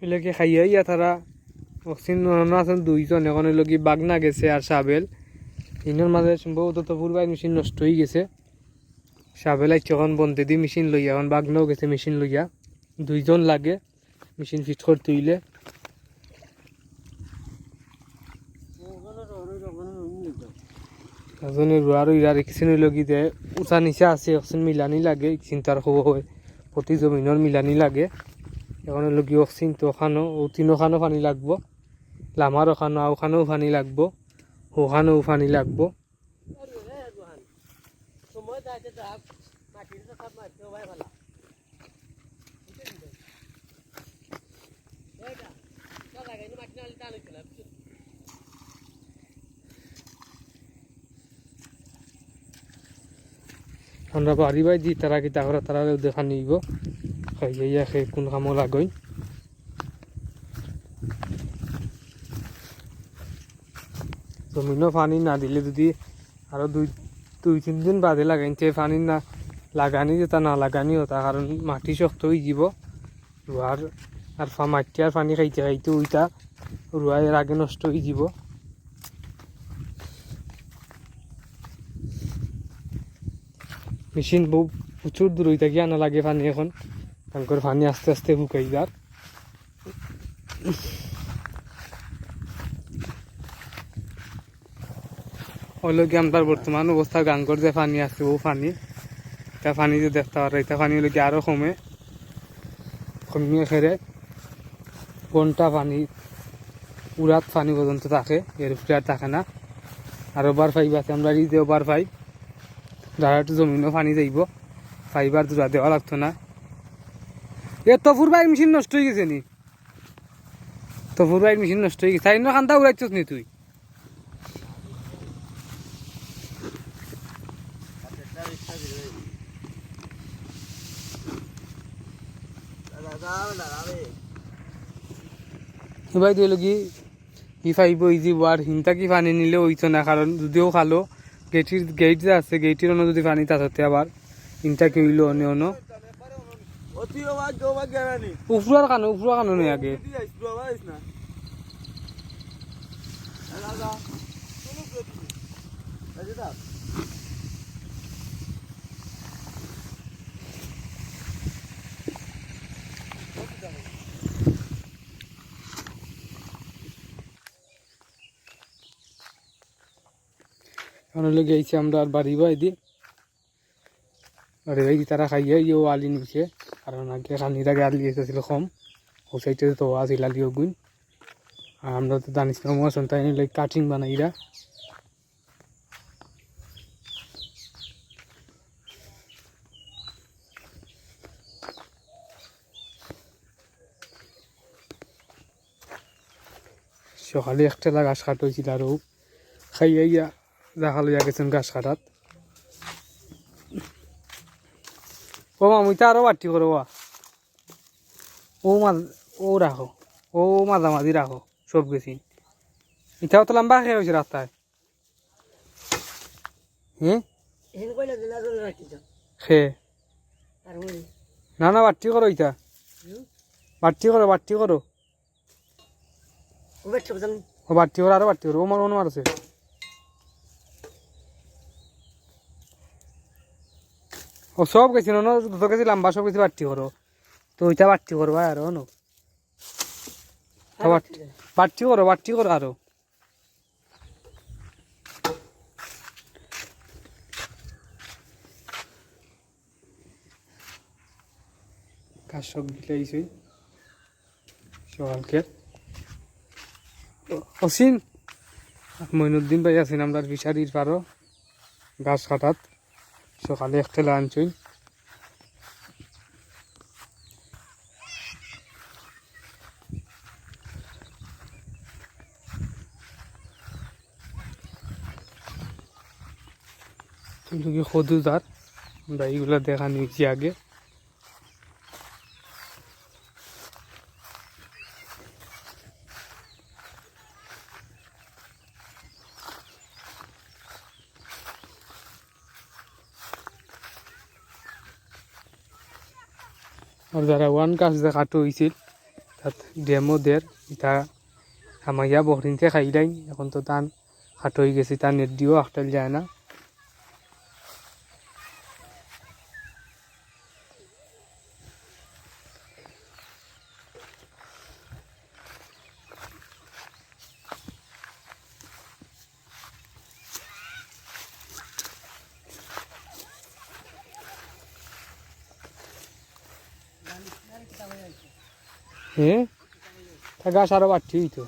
এলাকে খাইয়া ইয়া তারা অক্সিন আছেন দুইজন, এখন লগি বাগনা গেছে আর সাবেল ইনোর মাঝে সম্ভবত তো পূর্বাই মেশিন নষ্ট হয়ে গেছে। সাবেল আইছে এখন বন্ধে দি মেশিন লইয়া, এখন বাগনাও গেছে মেশিন লইয়া, দুইজন লাগে মেশিন ফিট করতে হইলে। এজনে রুয়ার ইরার কিছু লগি দে উঁচা নিচা আছে অক্সিন মিলানি লাগে, চিন্তার খবর হয় প্রতি জমিনের মিলানি লাগে। এখন লগি অক্সিন তো ওখানো ও তিনোখানো পানি লাগবো, লামার ওখানো ওখানেও পানি লাগবো, ওখানেও পানি লাগবো। আমরা বাড়ি বাই দি তারা কি তাহলে তারা দেখা নিব খাইয়া খেয়ে কোন কামো লাগই। জমিনও পানি না দিলে যদি আরো দুই তিন দিন বাদে লাগাইতে পানি না লাগানি যেটা না লাগানি হতা, কারণ মাটি শক্ত হয়ে যাব রুয়ার আর মাটি আর পানি খাইতে খাইতে ওইটা রুয়ার আগে নষ্ট হয়ে যাব। মেশিন বহু প্রচুর দূর হইতে গিয়ে আনা লাগে পানি, এখন তারপর পানি আস্তে আস্তে শুকাই যার। হলো কি আমার বর্তমান অবস্থা গাঙ্গর যে পানি আছে ও পানি, এটা পানি যে দেখতে পারে এটা পানি হলে কি আরো কমিয়ে খেলে ঘন্টা পানি উড়াত পানি পর্যন্ত থাকে, এর উপরে আর থাকে না। আর ওভার পাইপ আছে আমরা এই যে ওভার পাইপ যারা একটু জমিনও পানি যাইব পাইবার দূরা দেওয়া লাগতো না। এ তফুর ভাই মেশিন নষ্ট হয়ে গেছে নি, তফুর ভাই মেশিন নষ্ট হয়ে গেছে, তাই না খান্তা উড়াইছিস নি তুই? ভাই তুই কি ই ফাইব ইজি আর হিনতা কি পানি নিলে হইতো না, কারণ যদিও খালো গেট যে আছে গেটের অন্য যদি পানি তাতে আবার হিনতা কি হইলো অন্য অন্য উফরার কানো নেই আগে গেছি আমরা আর বাড়ি বাই দি বাড়ি বাই তারা খাইয়ে ইয়েও আলি নিছে, কারণ আগে খানির আগে আলি এসেছিল কম ও সাইডে তো আসিল আলিও গুণ। আর আমরা তো জানিছিলাম আসন তাই নিলে কাটিং বানাইরা সকালে একটা গাছ কাট হয়েছিল আরও খাইয়া দেখা লইয়া গেছেন গাছ কাটাত। ও মামুইটা আরো বাড়তি করো ও রাখো, ও মাঝামাঝি রাখো সব গেছি। ইটাও তো লম্বা খেয়ে হয়েছে রাস্তায়। হ্যাঁ খেয়ে না না বাড়তি করো, ইটা বাড়তি করো ও বাড়তি করো আরো বাড়তি করো, ও মার আছে। ও সব গেছি না যত গেছি লম্বা সব গেছি বাড়তি করো, তো ওইটা বাড়তি করবা আরো নো বাড়তি করো আরো। গাছ সব গিলাইছি সকালকে অসীম মইনুদ্দিন ভাই আছেন আমরা ফিশারির পারো গাছ কাটাত, সকালে একটা লাঞ্চ হই। সদুদার আমরা এইগুলা দেখা নিয়েছি আগে। আর যারা ওয়ান গাছ যে কাটো হয়েছিল ডেমো দের এটা হামাইয়া বহরিনতে খাইলাই এখন তো তান হাট হয়ে গেছে তার নেট দিয়েও আখটাল যায় না হ্যাঁ তা গাছ আরো বাড়তি হইতো